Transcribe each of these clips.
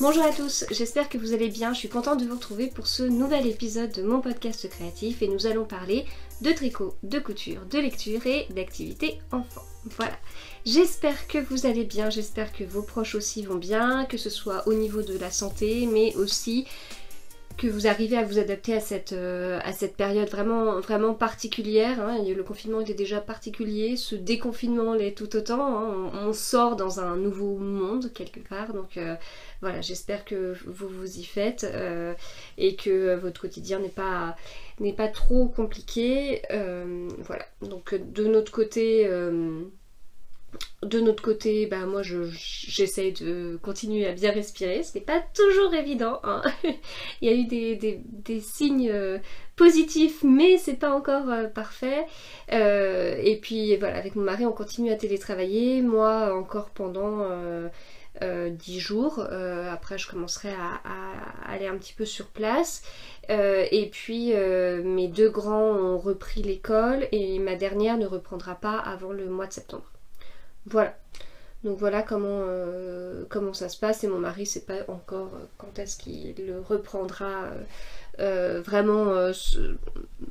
Bonjour à tous, j'espère que vous allez bien, je suis contente de vous retrouver pour ce nouvel épisode de mon podcast créatif et nous allons parler de tricot, de couture, de lecture et d'activités enfants. Voilà, j'espère que vous allez bien, j'espère que vos proches aussi vont bien, que ce soit au niveau de la santé mais aussi que vous arrivez à vous adapter à cette période vraiment particulière. Hein. Le confinement était déjà particulier, ce déconfinement l'est tout autant. Hein. On sort dans un nouveau monde quelque part, donc voilà, j'espère que vous vous y faites et que votre quotidien n'est pas trop compliqué. Voilà, donc de notre côté... bah moi j'essaye de continuer à bien respirer, ce n'est pas toujours évident, hein. Il y a eu des signes positifs, mais c'est pas encore parfait. Et puis voilà, avec mon mari on continue à télétravailler, moi encore pendant 10 jours, après je commencerai à aller un petit peu sur place. Et puis mes deux grands ont repris l'école et ma dernière ne reprendra pas avant le mois de septembre. Voilà, donc voilà comment ça se passe et mon mari sait pas encore quand est-ce qu'il le reprendra vraiment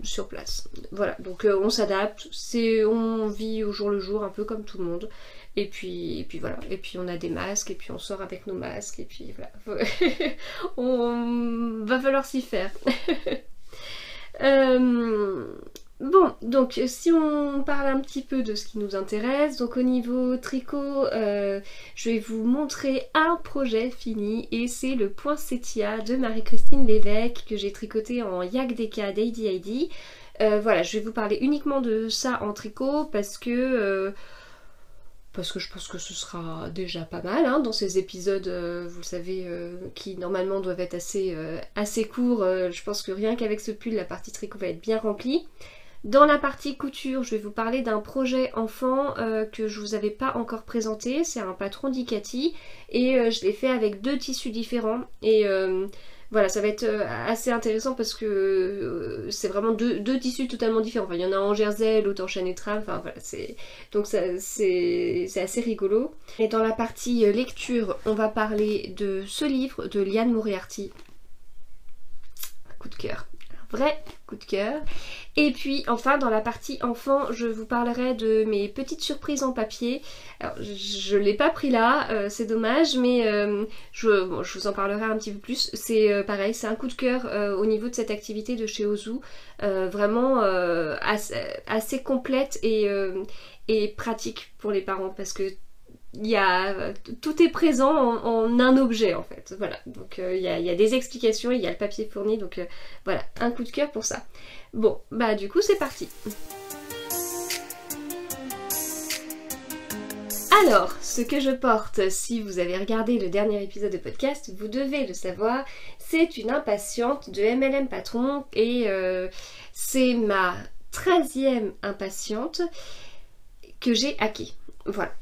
sur place. Voilà, donc on s'adapte, on vit au jour le jour un peu comme tout le monde et puis voilà, et puis on a des masques et puis on sort avec nos masques et puis voilà, on va falloir s'y faire. Bon, donc si on parle un petit peu de ce qui nous intéresse, donc au niveau tricot, je vais vous montrer un projet fini et c'est le poinsettia de Marie-Christine Lévesque que j'ai tricoté en Yak Deka d'Heidi. Voilà, je vais vous parler uniquement de ça en tricot parce que je pense que ce sera déjà pas mal hein, dans ces épisodes, vous savez, qui normalement doivent être assez courts. Je pense que rien qu'avec ce pull, la partie tricot va être bien remplie. Dans la partie couture, je vais vous parler d'un projet enfant que je vous avais pas encore présenté. C'est un patron d'Ikati et je l'ai fait avec deux tissus différents. Et voilà, ça va être assez intéressant parce que c'est vraiment deux tissus totalement différents. Enfin, il y en a un en jersey, l'autre en chaîne et trame. Enfin voilà, donc c'est assez rigolo. Et dans la partie lecture, on va parler de ce livre de Liane Moriarty. Coup de cœur. Vrai coup de cœur. Et puis enfin dans la partie enfant je vous parlerai de mes petites surprises en papier. Alors je l'ai pas pris là, c'est dommage, mais je vous en parlerai un petit peu plus. C'est pareil, c'est un coup de cœur au niveau de cette activité de chez Ozu, vraiment assez complète et pratique pour les parents parce que tout est présent en un objet en fait, voilà, donc il y a des explications, il y a le papier fourni, donc voilà, un coup de cœur pour ça. Bon, bah du coup c'est parti. Alors, ce que je porte, si vous avez regardé le dernier épisode de podcast, vous devez le savoir, c'est une impatiente de MLM Patron et c'est ma 13e impatiente que j'ai hackée, voilà.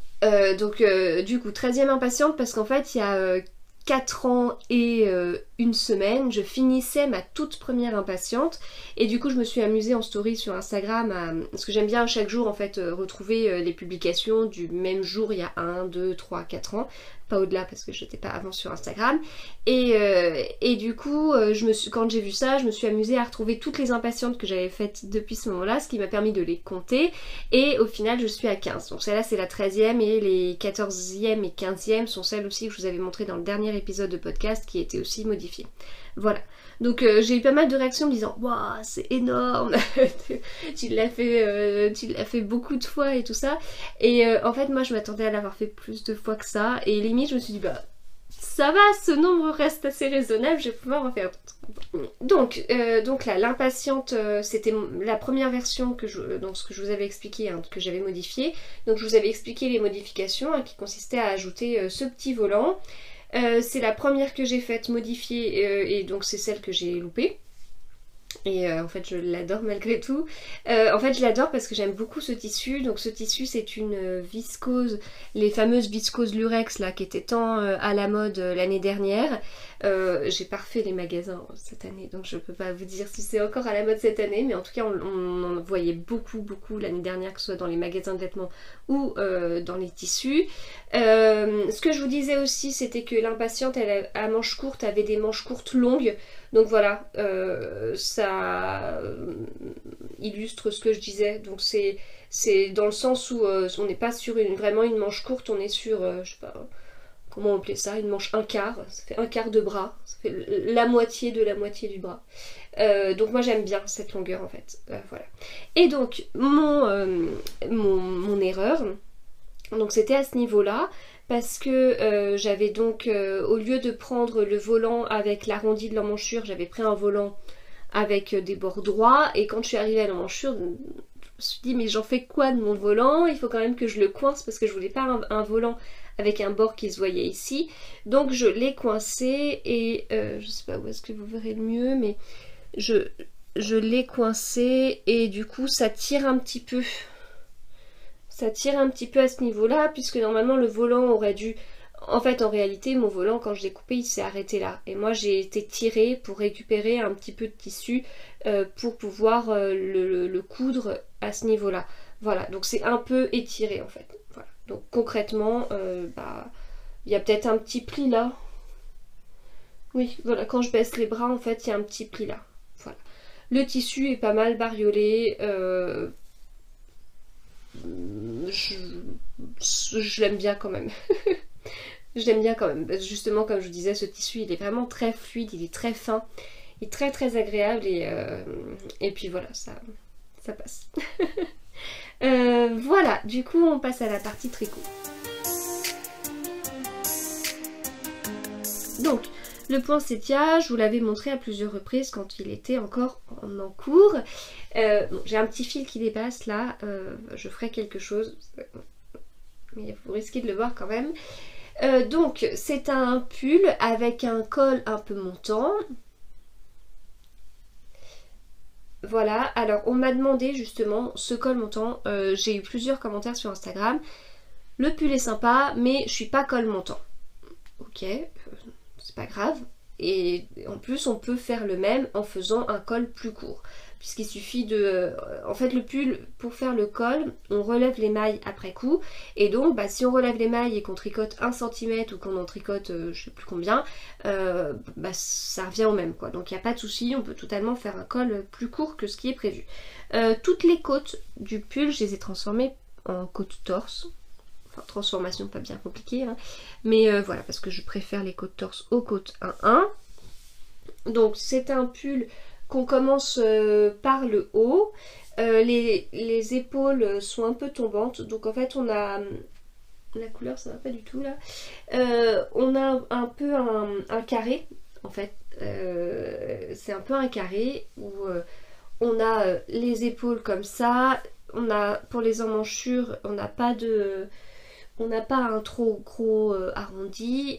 Donc du coup 13e impatiente parce qu'en fait il y a 4 ans et une semaine je finissais ma toute première impatiente et du coup je me suis amusée en story sur Instagram parce que j'aime bien chaque jour en fait retrouver les publications du même jour il y a 1, 2, 3, 4 ans, pas au-delà parce que j'étais pas avant sur Instagram et du coup quand j'ai vu ça je me suis amusée à retrouver toutes les impatientes que j'avais faites depuis ce moment là, ce qui m'a permis de les compter et au final je suis à 15, donc celle-là c'est la 13e et les 14e et 15e sont celles aussi que je vous avais montré dans le dernier épisode de podcast qui était aussi modifié. Voilà, donc j'ai eu pas mal de réactions me disant waouh c'est énorme, tu l'as fait beaucoup de fois et tout ça, et en fait moi je m'attendais à l'avoir fait plus de fois que ça et limite je me suis dit bah ça va, ce nombre reste assez raisonnable, je vais pouvoir en faire d'autres. Donc là, l'impatiente, c'était la première version donc ce que je vous avais expliqué, hein, que j'avais modifié. Donc je vous avais expliqué les modifications hein, qui consistaient à ajouter ce petit volant. C'est la première que j'ai faite modifiée et donc c'est celle que j'ai loupée. Et en fait je l'adore malgré tout. En fait je l'adore parce que j'aime beaucoup ce tissu. Donc ce tissu c'est une viscose, les fameuses viscoses lurex là qui étaient tant à la mode l'année dernière. J'ai pas refait les magasins cette année donc je peux pas vous dire si c'est encore à la mode cette année, mais en tout cas on en voyait beaucoup l'année dernière, que ce soit dans les magasins de vêtements ou dans les tissus. Ce que je vous disais aussi c'était que l'impatiente elle à manches courtes avait des manches courtes longues. Donc voilà, ça illustre ce que je disais. Donc c'est dans le sens où on n'est pas sur vraiment une manche courte, on est sur, je sais pas, comment on appelait ça, une manche un quart. Ça fait un quart de bras, ça fait la moitié de la moitié du bras. Donc moi j'aime bien cette longueur en fait. Voilà. Et donc mon erreur, donc c'était à ce niveau-là. Parce que j'avais donc, au lieu de prendre le volant avec l'arrondi de l'emmanchure, j'avais pris un volant avec des bords droits. Et quand je suis arrivée à l'emmanchure, je me suis dit mais j'en fais quoi de mon volant? Il faut quand même que je le coince parce que je voulais pas un volant avec un bord qui se voyait ici. Donc je l'ai coincé et je sais pas où est-ce que vous verrez le mieux, mais je l'ai coincé et du coup ça tire un petit peu. Ça tire un petit peu à ce niveau-là, puisque normalement le volant aurait dû... En fait, en réalité, mon volant, quand je l'ai coupé, il s'est arrêté là. Et moi, j'ai été tirée pour récupérer un petit peu de tissu pour pouvoir le coudre à ce niveau-là. Voilà, donc c'est un peu étiré en fait. Voilà. Donc concrètement, il y a peut-être un petit pli là. Oui, voilà, quand je baisse les bras, en fait, il y a un petit pli là. Voilà. Le tissu est pas mal bariolé. Je l'aime bien quand même. Je l'aime bien quand même. Justement, comme je vous disais, ce tissu, il est vraiment très fluide, il est très fin, il est très agréable et puis voilà, ça passe. Voilà, du coup, on passe à la partie tricot. Donc, le poinsettia, je vous l'avais montré à plusieurs reprises quand il était encore en cours. Bon, j'ai un petit fil qui dépasse là, je ferai quelque chose, mais vous risquez de le voir quand même. Donc c'est un pull avec un col un peu montant. Voilà, alors on m'a demandé justement ce col montant, j'ai eu plusieurs commentaires sur Instagram. Le pull est sympa mais je suis pas col montant. Ok, c'est pas grave. Et en plus on peut faire le même en faisant un col plus court. Puisqu'il suffit de... En fait le pull, pour faire le col, on relève les mailles après coup. Et donc si on relève les mailles et qu'on tricote 1 cm ou qu'on en tricote je sais plus combien, ça revient au même quoi. Donc il n'y a pas de souci, on peut totalement faire un col plus court que ce qui est prévu. Toutes les côtes du pull, je les ai transformées en côte torse. Enfin, transformation pas bien compliquée, hein. Mais voilà, parce que je préfère les côtes torse aux côtes 1-1. Donc c'est un pull qu'on commence par le haut. Les épaules sont un peu tombantes, donc en fait on a... La couleur ça va pas du tout là. On a un peu un carré, en fait. C'est un peu un carré où on a les épaules comme ça. On a, pour les emmanchures, on n'a pas de... On n'a pas un trop gros arrondi.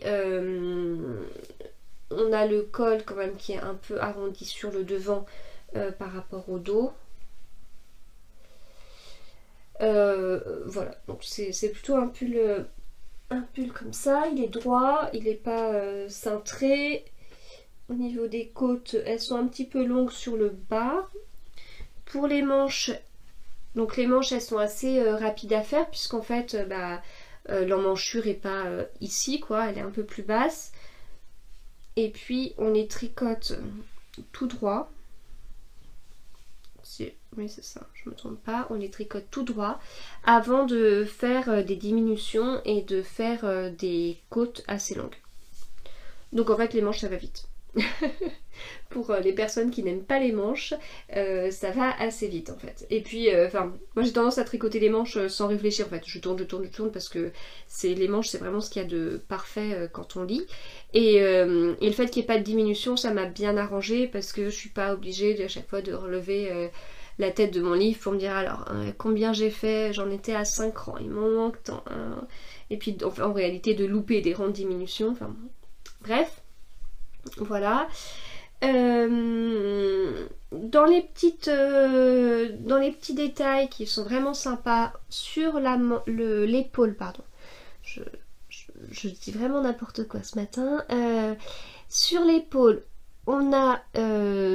On a le col quand même qui est un peu arrondi sur le devant par rapport au dos. Voilà, donc c'est plutôt un pull comme ça. Il est droit, il n'est pas cintré. Au niveau des côtes, elles sont un petit peu longues sur le bas. Pour les manches, donc les manches elles sont assez rapides à faire puisqu'en fait l'emmanchure est pas ici quoi, elle est un peu plus basse. Et puis on les tricote tout droit. Oui c'est ça, je me trompe pas. On les tricote tout droit avant de faire des diminutions et de faire des côtes assez longues. Donc en fait les manches ça va vite. Pour les personnes qui n'aiment pas les manches, ça va assez vite en fait. Et puis, moi j'ai tendance à tricoter les manches sans réfléchir en fait. Je tourne parce que les manches c'est vraiment ce qu'il y a de parfait quand on lit. Et le fait qu'il n'y ait pas de diminution, ça m'a bien arrangé parce que je suis pas obligée à chaque fois de relever la tête de mon livre pour me dire alors combien j'ai fait, j'en étais à 5 rangs, il m'en manque tant. Et puis en réalité de louper des rangs de diminution, enfin bref. Voilà. dans les petits détails qui sont vraiment sympas sur l'épaule, pardon. Je dis vraiment n'importe quoi ce matin. Sur l'épaule, on a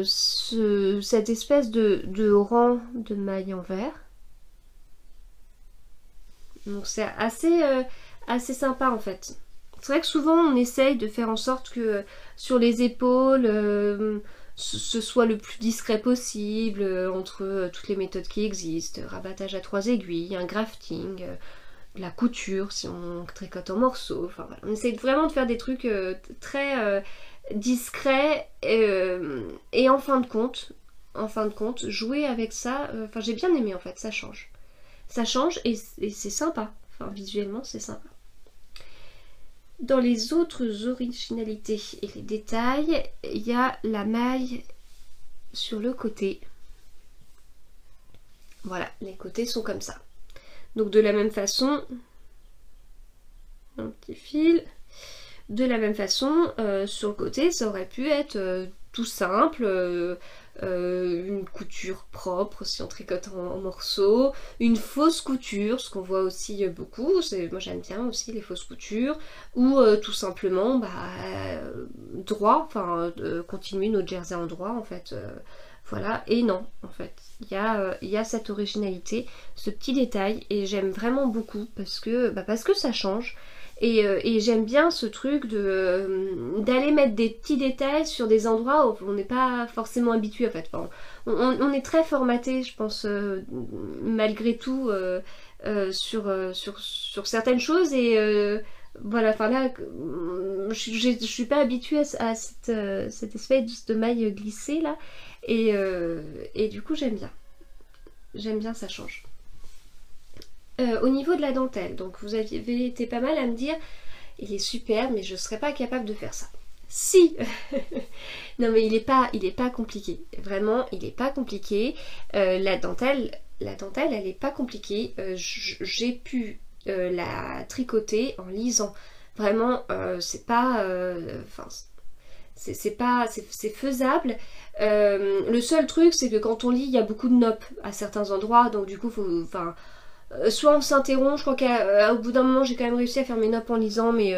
cette espèce de rang de maille en vert. Donc c'est assez sympa en fait. C'est vrai que souvent on essaye de faire en sorte que sur les épaules ce soit le plus discret possible entre toutes les méthodes qui existent, rabattage à 3 aiguilles, un grafting, la couture si on tricote en morceaux, enfin voilà. On essaye vraiment de faire des trucs très discrets et en fin de compte, jouer avec ça, enfin j'ai bien aimé en fait, ça change. Ça change et c'est sympa, enfin visuellement c'est sympa. Dans les autres originalités et les détails, il y a la maille sur le côté. Voilà, les côtés sont comme ça. Donc de la même façon, un petit fil. De la même façon, sur le côté, ça aurait pu être tout simple, une couture propre si on tricote en morceaux, une fausse couture, ce qu'on voit aussi beaucoup, moi j'aime bien aussi les fausses coutures, ou tout simplement droit, enfin continuer notre jersey en droit en fait, voilà, et non en fait, il y a cette originalité, ce petit détail, et j'aime vraiment beaucoup parce que ça change. Et j'aime bien ce truc d'aller mettre des petits détails sur des endroits où on n'est pas forcément habitué en fait. Enfin, on est très formaté, je pense, malgré tout, sur certaines choses. Et voilà, enfin là, je suis pas habituée à cette espèce de maille glissée là. Et du coup, j'aime bien. J'aime bien, ça change. Au niveau de la dentelle, donc vous avez été pas mal à me dire il est super mais je serais pas capable de faire ça. Si non mais il est pas compliqué, vraiment il est pas compliqué. La dentelle elle est pas compliquée. J'ai pu la tricoter en lisant, vraiment c'est pas c'est faisable. Le seul truc c'est que quand on lit il y a beaucoup de nops à certains endroits, donc du coup soit on s'interrompt, je crois qu'au bout d'un moment j'ai quand même réussi à faire mes nops en lisant, mais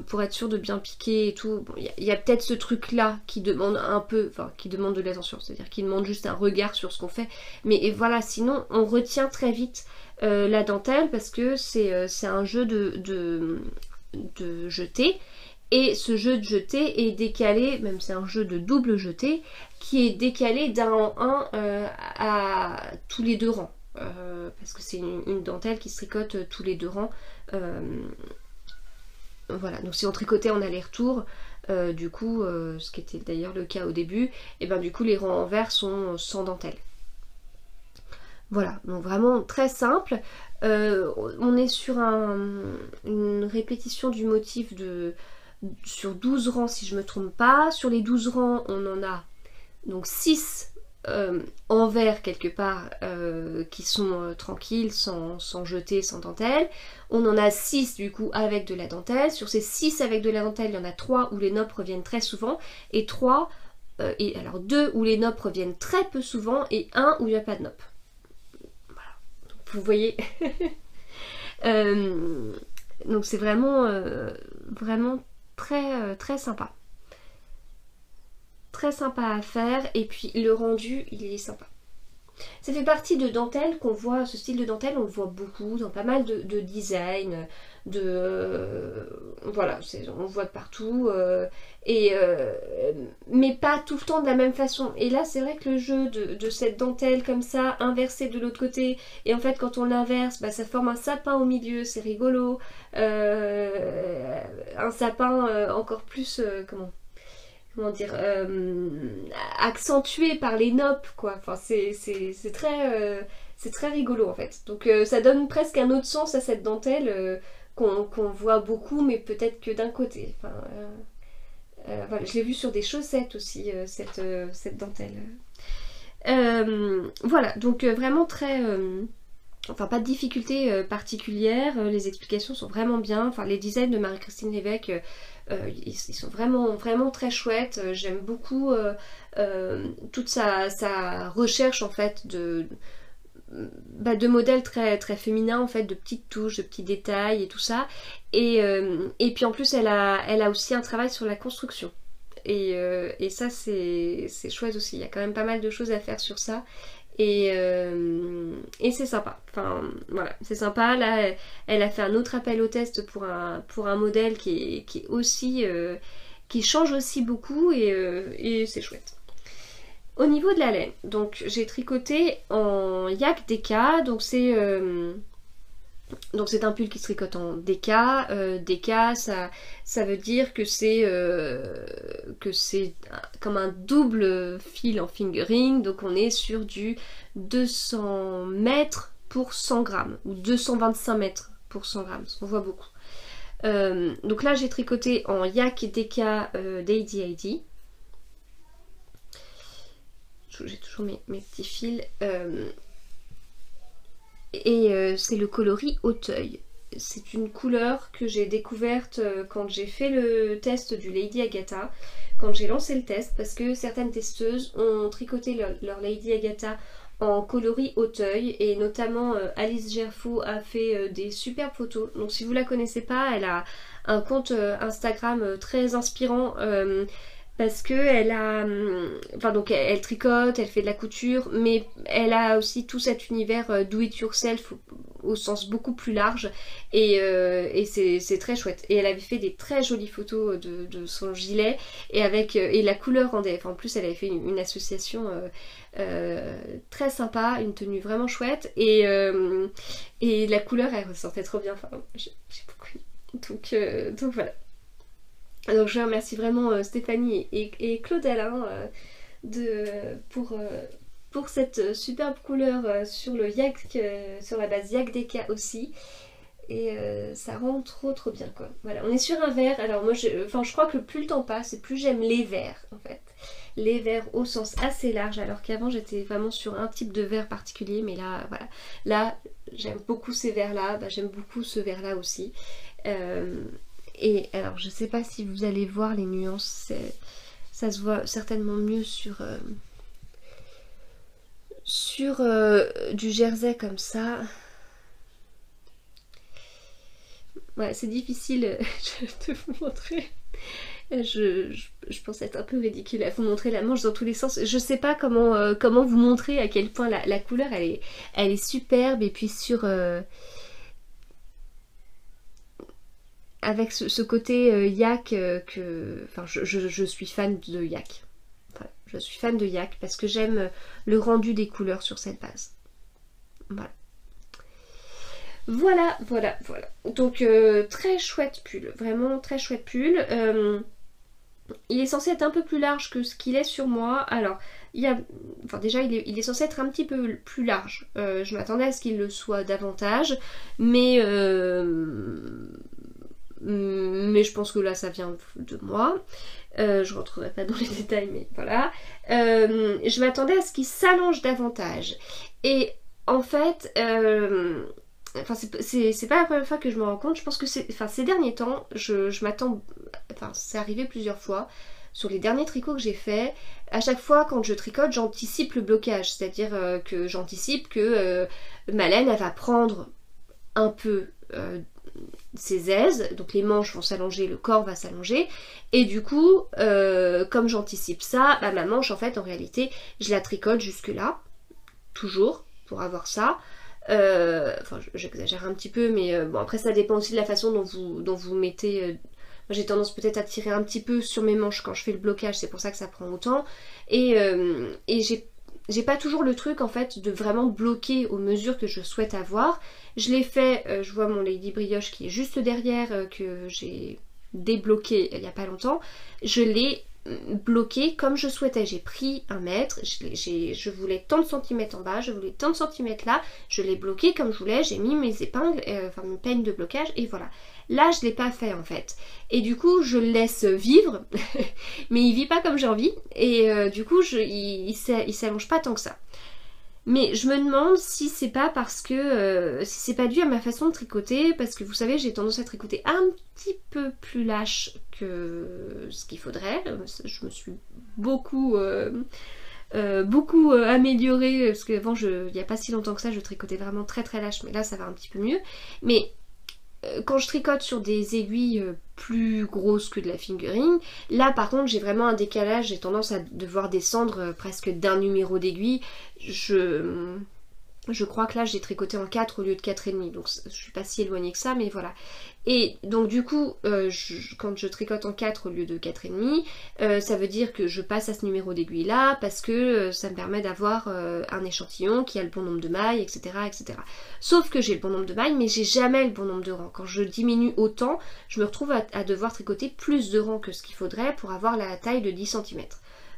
pour être sûr de bien piquer et tout, bon, y a peut-être ce truc là qui demande un peu, enfin qui demande de l'attention, c'est-à-dire qui demande juste un regard sur ce qu'on fait, mais voilà, sinon on retient très vite la dentelle parce que c'est un jeu de jeté, et ce jeu de jeté est décalé, même c'est un jeu de double jeté qui est décalé d'un en un à tous les 2 rangs. Parce que c'est une dentelle qui se tricote tous les 2 rangs. Voilà, donc si on tricotait en aller-retour, du coup, ce qui était d'ailleurs le cas au début, et ben du coup les rangs en vert sont sans dentelle. Voilà, donc vraiment très simple. On est sur une répétition du motif sur 12 rangs si je me trompe pas. Sur les 12 rangs, on en a donc 6 en vert quelque part qui sont tranquilles, sans jeter, sans dentelle. On en a 6 du coup avec de la dentelle. Sur ces 6 avec de la dentelle, il y en a 3 où les nops reviennent très souvent, et 2 où les nops reviennent très peu souvent, et 1 où il n'y a pas de nops. Voilà, donc, vous voyez. Donc c'est vraiment très, très sympa. Très sympa à faire, et puis le rendu il est sympa. Ça fait partie de dentelle qu'on voit, ce style de dentelle on le voit beaucoup dans pas mal de design, voilà, on le voit de partout, mais pas tout le temps de la même façon. Et là c'est vrai que le jeu de cette dentelle comme ça, inversée de l'autre côté, et en fait quand on l'inverse, ça forme un sapin au milieu, c'est rigolo, un sapin encore plus, comment dire, accentué par les nops quoi, enfin c'est très rigolo en fait, donc ça donne presque un autre sens à cette dentelle qu'on voit beaucoup, mais peut-être que d'un côté, enfin, voilà, je l'ai vu sur des chaussettes aussi, cette dentelle, voilà, donc vraiment très enfin pas de difficulté particulière, les explications sont vraiment bien, enfin les designs de Marie-Christine Lévesque, ils sont vraiment, vraiment très chouettes. J'aime beaucoup toute sa recherche en fait de modèles très, très féminins en fait, de petites touches, de petits détails et tout ça. Et puis en plus elle a aussi un travail sur la construction. Et ça c'est chouette aussi, il y a quand même pas mal de choses à faire sur ça. Et c'est sympa, enfin voilà, c'est sympa. Là elle a fait un autre appel au test pour un modèle qui est aussi qui change aussi beaucoup et c'est chouette. Au niveau de la laine, donc j'ai tricoté en Yak DK, donc c'est un pull qui se tricote en DK. DK, ça veut dire que c'est comme un double fil en fingering. Donc on est sur du 200 mètres pour 100 grammes ou 225 mètres pour 100 grammes. On voit beaucoup. Donc là j'ai tricoté en Yak DK d'AD. J'ai toujours mes petits fils. C'est le coloris Auteuil. C'est une couleur que j'ai découverte quand j'ai fait le test du Lady Agatha, quand j'ai lancé le test, parce que certaines testeuses ont tricoté leur Lady Agatha en coloris Auteuil, et notamment Alice Gerfaux a fait des superbes photos. Donc si vous la connaissez pas, elle a un compte Instagram très inspirant, parce que elle tricote, elle fait de la couture, mais elle a aussi tout cet univers do it yourself au sens beaucoup plus large, et c'est très chouette. Et elle avait fait des très jolies photos de son gilet, et la couleur rendait, en plus elle avait fait une association très sympa, une tenue vraiment chouette, et la couleur elle ressortait trop bien, j'ai beaucoup aimé. Donc voilà. Donc je remercie vraiment Stéphanie et Claude Alain pour cette superbe couleur sur le yak, sur la base Yak DK aussi. Et ça rend trop bien quoi. Voilà, on est sur un vert. Alors moi je crois que plus le temps passe et plus j'aime les verts en fait. Les verts au sens assez large, alors qu'avant j'étais vraiment sur un type de vert particulier, mais là voilà. Là j'aime beaucoup ces verts là, j'aime beaucoup ce vert là aussi. Et alors je sais pas si vous allez voir les nuances, ça se voit certainement mieux sur du jersey comme ça. Ouais, c'est difficile de vous montrer. Je pense être un peu ridicule à vous montrer la manche dans tous les sens. Je sais pas comment vous montrer à quel point la couleur elle est superbe, et puis avec ce côté yak je suis fan de yak. Enfin, je suis fan de yak parce que j'aime le rendu des couleurs sur cette base. Voilà. Voilà. Donc très chouette pull, vraiment très chouette pull. Il est censé être un peu plus large que ce qu'il est sur moi. Alors, déjà il est censé être un petit peu plus large. Je m'attendais à ce qu'il le soit davantage, mais je pense que là ça vient de moi. Je rentrerai pas dans les détails, mais voilà. Je m'attendais à ce qu'il s'allonge davantage. Et en fait, c'est pas la première fois que je me rends compte. Je pense que ces derniers temps, je m'attends. C'est arrivé plusieurs fois. Sur les derniers tricots que j'ai faits, à chaque fois quand je tricote, j'anticipe le blocage. C'est-à-dire que j'anticipe que ma laine, elle va prendre un peu ses aises, donc les manches vont s'allonger, le corps va s'allonger, et du coup comme j'anticipe ça, ma manche en fait en réalité je la tricote jusque là, toujours pour avoir ça. J'exagère un petit peu, mais bon, après ça dépend aussi de la façon dont vous mettez. J'ai tendance peut-être à tirer un petit peu sur mes manches quand je fais le blocage, c'est pour ça que ça prend autant, et j'ai pas toujours le truc en fait de vraiment bloquer aux mesures que je souhaite avoir. Je l'ai fait, je vois mon Lady Brioche qui est juste derrière, que j'ai débloqué il y a pas longtemps. Je l'ai bloqué comme je souhaitais. J'ai pris un mètre, je voulais tant de centimètres en bas, je voulais tant de centimètres là, je l'ai bloqué comme je voulais, j'ai mis mes épingles, mes peines de blocage, et voilà. Là je l'ai pas fait en fait, et du coup je le laisse vivre mais il vit pas comme j'ai envie, et du coup il s'allonge pas tant que ça. Mais je me demande si c'est pas parce que si c'est pas dû à ma façon de tricoter, parce que vous savez j'ai tendance à tricoter un petit peu plus lâche que ce qu'il faudrait. Je me suis beaucoup améliorée, parce qu'avant il n'y a pas si longtemps que ça je tricotais vraiment très très lâche, mais là ça va un petit peu mieux. Mais quand je tricote sur des aiguilles plus grosses que de la fingering, là par contre j'ai vraiment un décalage, j'ai tendance à devoir descendre presque d'un numéro d'aiguille. Je crois que là j'ai tricoté en 4 au lieu de 4,5, donc je suis pas si éloignée que ça, mais voilà. Et donc du coup, quand je tricote en 4 au lieu de 4,5, ça veut dire que je passe à ce numéro d'aiguille là, parce que ça me permet d'avoir un échantillon qui a le bon nombre de mailles, etc. etc. Sauf que j'ai le bon nombre de mailles, mais j'ai jamais le bon nombre de rangs. Quand je diminue autant, je me retrouve à devoir tricoter plus de rangs que ce qu'il faudrait pour avoir la taille de 10 cm.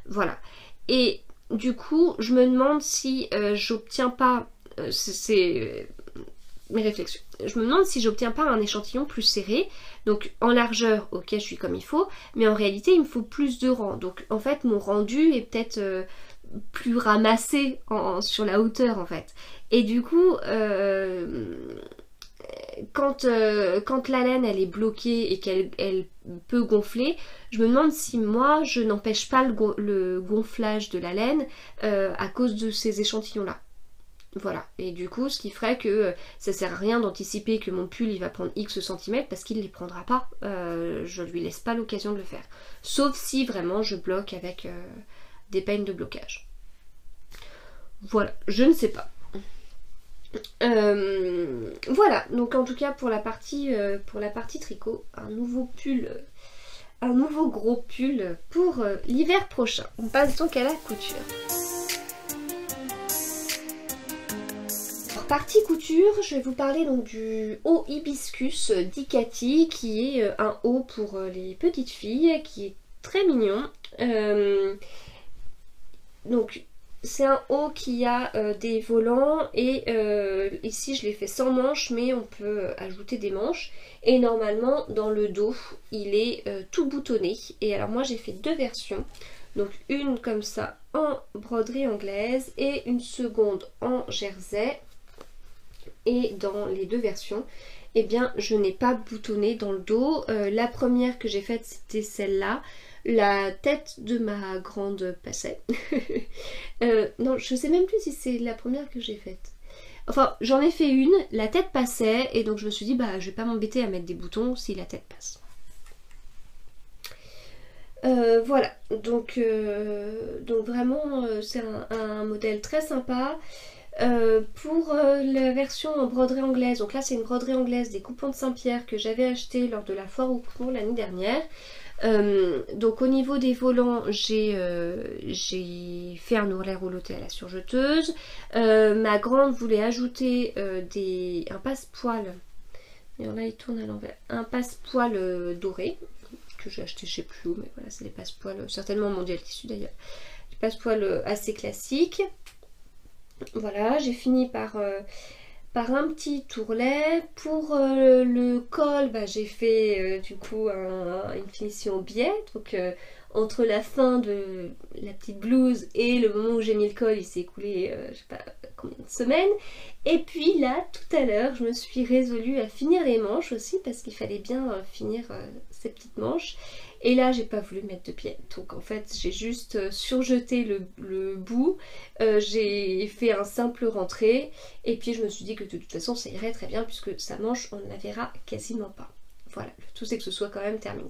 Voilà. Et du coup, je me demande si j'obtiens pas... c'est mes réflexions. Je me demande si j'obtiens pas un échantillon plus serré. Donc en largeur, ok, je suis comme il faut, mais en réalité, il me faut plus de rangs. Donc en fait, mon rendu est peut-être plus ramassé sur la hauteur en fait. Et du coup, quand la laine elle est bloquée et qu'elle peut gonfler, je me demande si moi je n'empêche pas le gonflage de la laine à cause de ces échantillons là. Voilà, et du coup ce qui ferait que ça sert à rien d'anticiper que mon pull il va prendre X centimètres parce qu'il ne les prendra pas, je lui laisse pas l'occasion de le faire. Sauf si vraiment je bloque avec des peignes de blocage. Voilà, je ne sais pas. Voilà, donc en tout cas pour la partie tricot, un nouveau pull, un nouveau gros pull pour l'hiver prochain. On passe donc à la couture. Partie couture, je vais vous parler donc du haut hibiscus d'Icati qui est un haut pour les petites filles qui est très mignon. Donc c'est un haut qui a des volants et ici je l'ai fait sans manches mais on peut ajouter des manches et normalement dans le dos il est tout boutonné. Et alors moi j'ai fait deux versions, donc une comme ça en broderie anglaise et une seconde en jersey. Et dans les deux versions, eh bien je n'ai pas boutonné dans le dos. La première que j'ai faite c'était celle-là. La tête de ma grande passait. Non, je sais même plus si c'est la première que j'ai faite. Enfin, j'en ai fait une, la tête passait et donc je me suis dit bah je vais pas m'embêter à mettre des boutons si la tête passe. Voilà, donc vraiment c'est un modèle très sympa. Pour la version en broderie anglaise, donc là c'est une broderie anglaise des coupons de Saint-Pierre que j'avais acheté lors de la foire au coupon l'année dernière. Donc au niveau des volants j'ai fait un ourlet rouloté à la surjeteuse. Ma grande voulait ajouter un passepoil, et là il tourne à l'envers, un passepoil doré que j'ai acheté je sais plus où, mais voilà c'est des passepoils certainement mondial tissu d'ailleurs, des passepoils assez classiques. Voilà, j'ai fini par un petit tourlet. Pour le col, bah, j'ai fait du coup une finition biais. Donc entre la fin de la petite blouse et le moment où j'ai mis le col, il s'est écoulé je sais pas combien de semaines. Et puis là, tout à l'heure, je me suis résolue à finir les manches aussi parce qu'il fallait bien finir ces petites manches. Et là, j'ai pas voulu mettre de pied. Donc en fait, j'ai juste surjeté le bout. J'ai fait un simple rentré. Et puis je me suis dit que de toute façon, ça irait très bien puisque sa manche, on ne la verra quasiment pas. Voilà, le tout c'est que ce soit quand même terminé.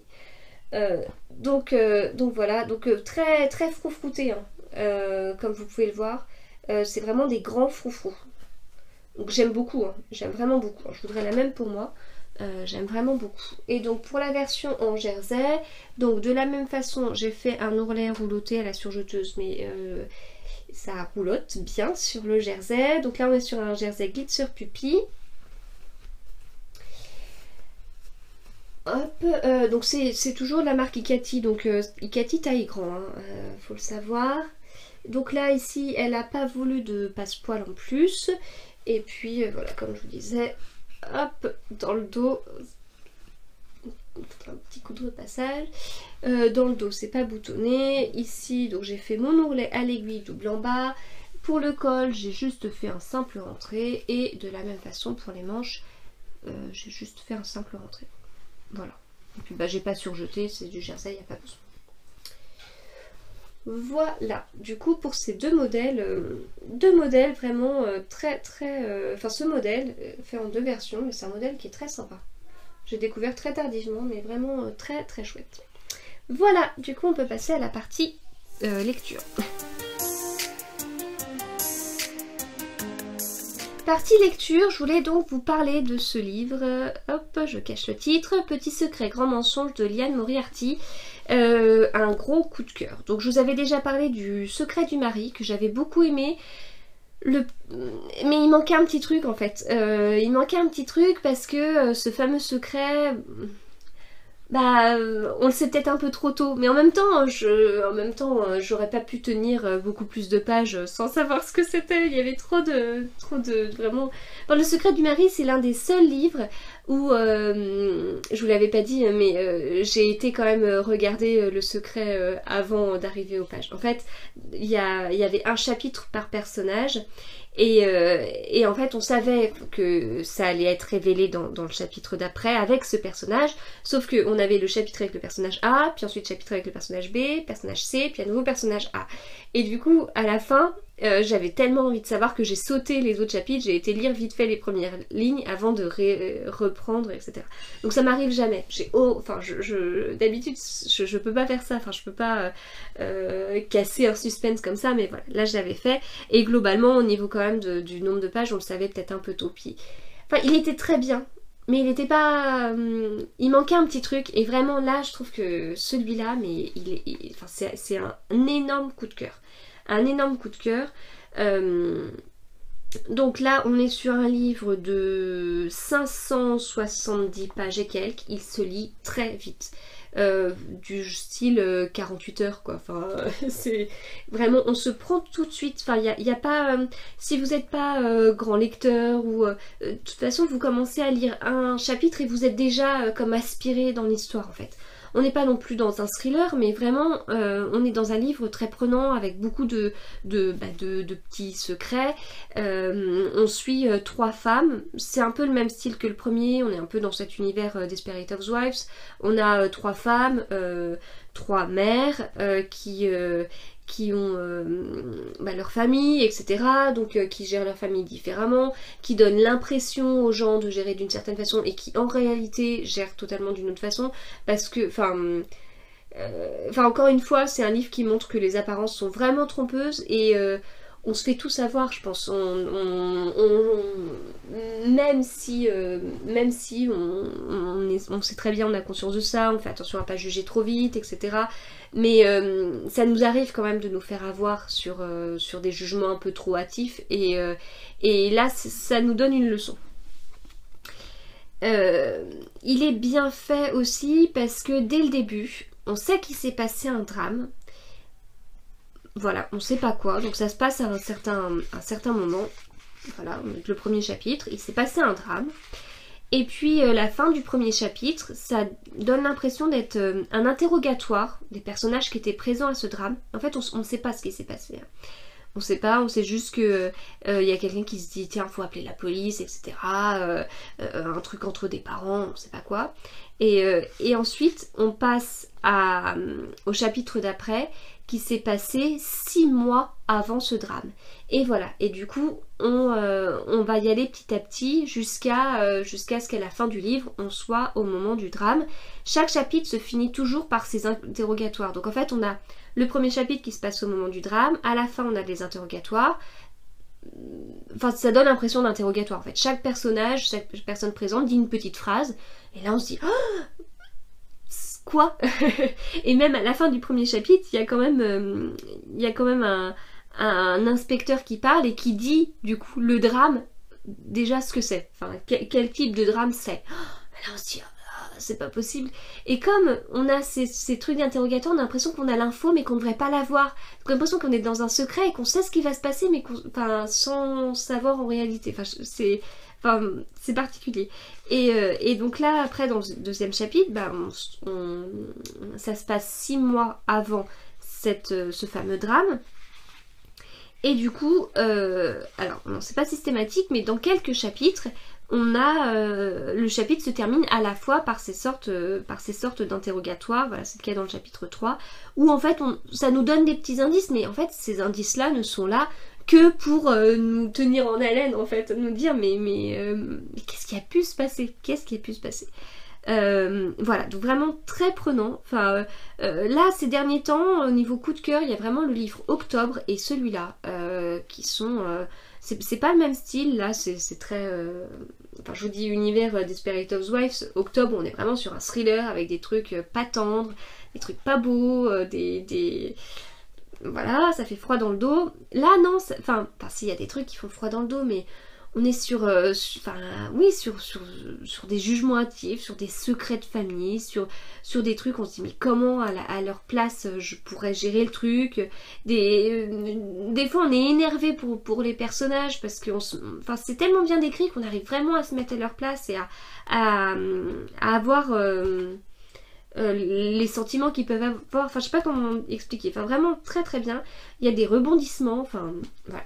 Donc voilà, donc très très froufrouté, hein, comme vous pouvez le voir. C'est vraiment des grands froufrous. Donc j'aime beaucoup, hein, j'aime vraiment beaucoup. Je voudrais la même pour moi. J'aime vraiment beaucoup. Et donc pour la version en jersey, donc de la même façon j'ai fait un ourlet rouloté à la surjeteuse, mais ça roulotte bien sur le jersey. Donc là on est sur un jersey glitzer pupi. Hop, donc c'est toujours de la marque Icati, donc Icati taille grand, hein, faut le savoir. Donc là ici elle n'a pas voulu de passepoil en plus. Et puis voilà, comme je vous disais, hop, dans le dos, un petit coup de repassage. Dans le dos, c'est pas boutonné. Ici, donc j'ai fait mon ourlet à l'aiguille double en bas. Pour le col, j'ai juste fait un simple rentré et de la même façon pour les manches, j'ai juste fait un simple rentré. Voilà. Et puis bah j'ai pas surjeté, c'est du jersey, il n'y a pas besoin. Voilà, du coup pour ces deux modèles vraiment très enfin ce modèle fait en deux versions, mais c'est un modèle qui est très sympa. J'ai découvert très tardivement, mais vraiment très très chouette. Voilà, du coup on peut passer à la partie lecture. Partie lecture, je voulais donc vous parler de ce livre, hop, je cache le titre, Petit secret, grand mensonge de Liane Moriarty, un gros coup de cœur. Donc je vous avais déjà parlé du secret du mari, que j'avais beaucoup aimé, mais il manquait un petit truc en fait, il manquait un petit truc parce que ce fameux secret... Bah, on le sait peut-être un peu trop tôt, mais en même temps, j'aurais pas pu tenir beaucoup plus de pages sans savoir ce que c'était. Il y avait trop de vraiment. Enfin, Le secret du mari, c'est l'un des seuls livres où, je vous l'avais pas dit, mais j'ai été quand même regarder le secret avant d'arriver aux pages. En fait, il y avait un chapitre par personnage. Et en fait on savait que ça allait être révélé dans le chapitre d'après avec ce personnage, sauf qu'on avait le chapitre avec le personnage A, puis ensuite le chapitre avec le personnage B, personnage C, puis à nouveau personnage A. Et du coup à la fin j'avais tellement envie de savoir que j'ai sauté les autres chapitres, j'ai été lire vite fait les premières lignes avant de reprendre, etc. Donc ça m'arrive jamais. D'habitude je peux pas faire ça, enfin je peux pas casser un suspense comme ça, mais voilà, là je l'avais fait. Et globalement au niveau quand même du nombre de pages, on le savait peut-être un peu tôt. Puis, enfin il était très bien, mais il était pas... il manquait un petit truc, et vraiment là je trouve que celui-là, mais c'est un énorme coup de cœur. Un énorme coup de cœur. Donc là on est sur un livre de 570 pages et quelques, il se lit très vite. Du style 48 heures quoi, enfin c'est vraiment, on se prend tout de suite, enfin il y a pas, si vous n'êtes pas grand lecteur ou de toute façon vous commencez à lire un chapitre et vous êtes déjà comme aspiré dans l'histoire en fait. On n'est pas non plus dans un thriller, mais vraiment on est dans un livre très prenant avec beaucoup de petits secrets. On suit trois femmes, c'est un peu le même style que le premier, on est un peu dans cet univers Desperate Housewives. On a trois femmes, trois mères qui ont leur famille, etc. Donc qui gèrent leur famille différemment, qui donnent l'impression aux gens de gérer d'une certaine façon et qui en réalité gèrent totalement d'une autre façon, parce que, encore une fois, c'est un livre qui montre que les apparences sont vraiment trompeuses et on se fait tout savoir, je pense. Même si on sait très bien, on a conscience de ça, on fait attention à pas juger trop vite, etc. Mais ça nous arrive quand même de nous faire avoir sur des jugements un peu trop hâtifs, et là ça nous donne une leçon. Il est bien fait aussi parce que dès le début, on sait qu'il s'est passé un drame. Voilà, on sait pas quoi, donc ça se passe à un certain moment. Voilà, le premier chapitre, il s'est passé un drame. Et puis la fin du premier chapitre, ça donne l'impression d'être un interrogatoire des personnages qui étaient présents à ce drame. En fait, on ne sait pas ce qui s'est passé. On sait pas, on sait juste que y a quelqu'un qui se dit tiens, faut appeler la police, etc. Un truc entre des parents, on sait pas quoi. Et ensuite, on passe au chapitre d'après, qui s'est passé 6 mois avant ce drame. Et voilà, et du coup on va y aller petit à petit jusqu'à ce qu'à la fin du livre on soit au moment du drame. Chaque chapitre se finit toujours par ces interrogatoires. Donc en fait on a le premier chapitre qui se passe au moment du drame, à la fin on a des interrogatoires. Enfin ça donne l'impression d'interrogatoire en fait. Chaque personnage, chaque personne présente dit une petite phrase, et là on se dit oh, quoi. Et même à la fin du premier chapitre, il y a quand même un inspecteur qui parle et qui dit du coup le drame, déjà ce que c'est, enfin quel type de drame c'est. Là on se dit c'est pas possible. Et comme on a ces trucs d'interrogatoire, on a l'impression qu'on a l'info mais qu'on ne devrait pas l'avoir. On a l'impression qu'on est dans un secret et qu'on sait ce qui va se passer, mais sans savoir en réalité. C'est particulier. Et donc là, après, dans le deuxième chapitre, ça se passe 6 mois avant ce fameux drame. Et du coup, alors non, c'est pas systématique, mais dans quelques chapitres, on a le chapitre se termine à la fois par ces sortes d'interrogatoires, voilà, c'est le cas dans le chapitre 3, où en fait ça nous donne des petits indices, mais en fait ces indices-là ne sont là que pour nous tenir en haleine, en fait, nous dire mais qu'est-ce qui a pu se passer? Qu'est-ce qui a pu se passer? Voilà, donc vraiment très prenant. Enfin, là, ces derniers temps, au niveau coup de cœur, il y a vraiment le livre Octobre et celui-là, qui sont... c'est pas le même style, là, c'est très... enfin, je vous dis univers Desperate Housewives. Octobre, on est vraiment sur un thriller avec des trucs pas tendres, des trucs pas beaux, voilà, ça fait froid dans le dos. Là, non, enfin, s'il y a des trucs qui font froid dans le dos, mais on est sur des jugements hâtifs, sur des secrets de famille, sur des trucs, on se dit mais comment à leur place je pourrais gérer le truc. Des fois on est énervé pour les personnages parce que c'est tellement bien décrit qu'on arrive vraiment à se mettre à leur place et à avoir les sentiments qu'ils peuvent avoir. Enfin, je sais pas comment expliquer. Enfin, vraiment très très bien. Il y a des rebondissements. Enfin, voilà.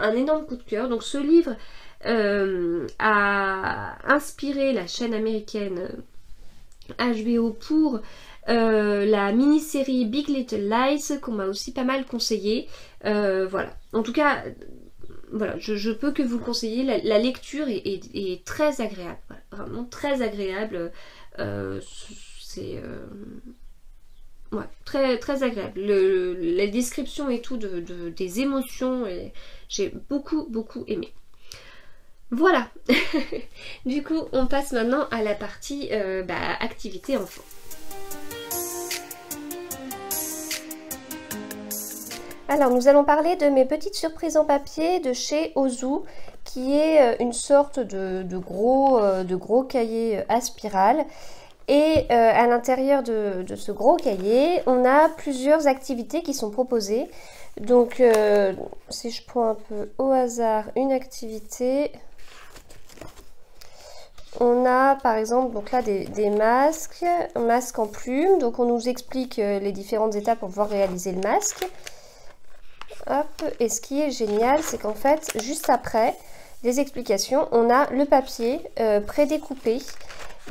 Un énorme coup de cœur. Donc, ce livre a inspiré la chaîne américaine HBO pour la mini-série Big Little Lies qu'on m'a aussi pas mal conseillé. Voilà. En tout cas, voilà, je peux que vous le conseiller. La lecture est très agréable. Voilà, vraiment très agréable. C'est ouais, très, très agréable. La description et tout des émotions, j'ai beaucoup, beaucoup aimé. Voilà. Du coup, on passe maintenant à la partie activité enfant. Alors, nous allons parler de mes petites surprises en papier de chez Ozu, qui est une sorte de gros cahier à spirale. Et à l'intérieur de ce gros cahier, on a plusieurs activités qui sont proposées. Donc, si je prends un peu au hasard une activité, on a par exemple donc là des masques, un masque en plume. Donc, on nous explique les différentes étapes pour pouvoir réaliser le masque. Hop. Et ce qui est génial, c'est qu'en fait, juste après les explications, on a le papier prédécoupé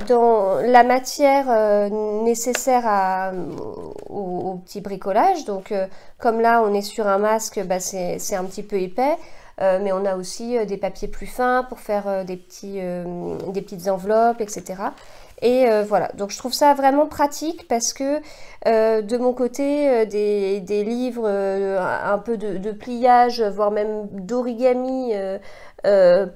dans la matière nécessaire au petit bricolage. Donc comme là on est sur un masque, c'est un petit peu épais, mais on a aussi des papiers plus fins pour faire des petites enveloppes, etc. Et voilà, donc je trouve ça vraiment pratique parce que de mon côté, des livres un peu de pliage, voire même d'origami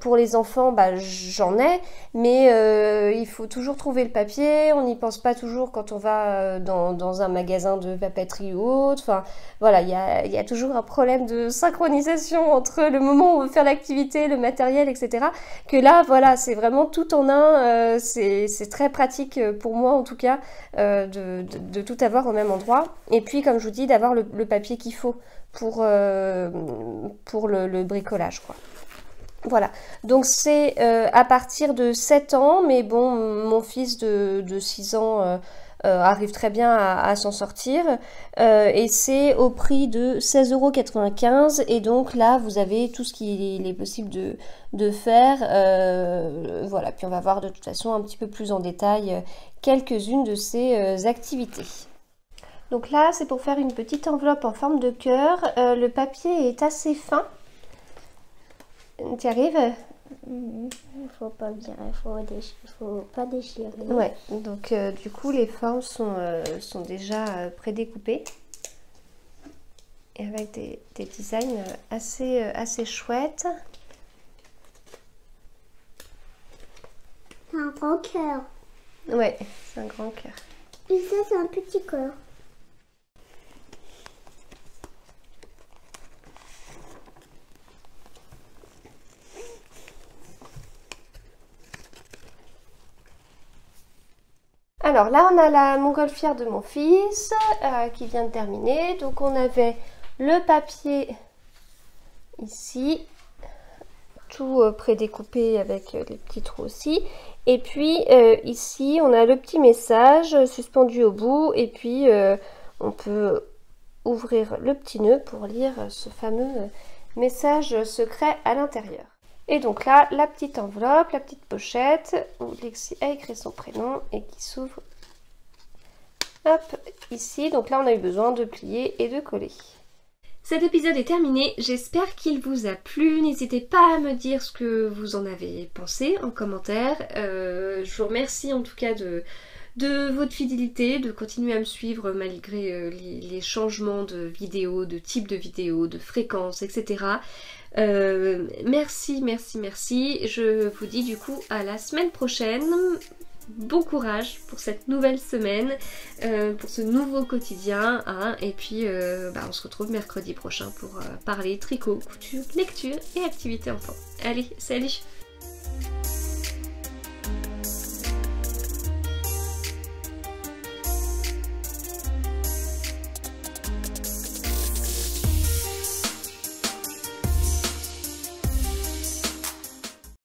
pour les enfants, j'en ai, mais il faut toujours trouver le papier, on n'y pense pas toujours quand on va dans un magasin de papeterie ou autre. Enfin voilà, il y a toujours un problème de synchronisation entre le moment où on veut faire l'activité, le matériel, etc. Que là, voilà, c'est vraiment tout en un, c'est très pratique pour moi en tout cas, de tout avoir au même endroit. Et puis comme je vous dis, d'avoir le papier qu'il faut pour le bricolage, quoi. Voilà, donc c'est à partir de 7 ans, mais bon, mon fils de 6 ans arrive très bien à s'en sortir, et c'est au prix de 16,95 €, et donc là vous avez tout ce qu'il est possible de faire, voilà, puis on va voir de toute façon un petit peu plus en détail quelques-unes de ces activités. Donc là c'est pour faire une petite enveloppe en forme de cœur, le papier est assez fin. Tu arrives? Il faut pas bien, il faut pas déchirer. Ouais, donc du coup les formes sont déjà prédécoupées et avec des designs assez chouettes. C'est un grand cœur. Ouais, c'est un grand cœur. Et ça c'est un petit cœur. Alors là on a la montgolfière de mon fils qui vient de terminer. Donc on avait le papier ici, tout prédécoupé avec les petits trous aussi. Et puis ici on a le petit message suspendu au bout, et puis on peut ouvrir le petit nœud pour lire ce fameux message secret à l'intérieur. Et donc là, la petite enveloppe, la petite pochette où Lexi a écrit son prénom et qui s'ouvre, hop, ici. Donc là, on a eu besoin de plier et de coller. Cet épisode est terminé, j'espère qu'il vous a plu. N'hésitez pas à me dire ce que vous en avez pensé en commentaire. Je vous remercie en tout cas de votre fidélité, de continuer à me suivre malgré les changements de vidéos, de type de vidéos, de fréquences, etc. Merci, merci, merci. Je vous dis du coup à la semaine prochaine. Bon courage pour cette nouvelle semaine, pour ce nouveau quotidien, hein. Et puis on se retrouve mercredi prochain pour parler tricot, couture, lecture et activités enfants. Allez, salut!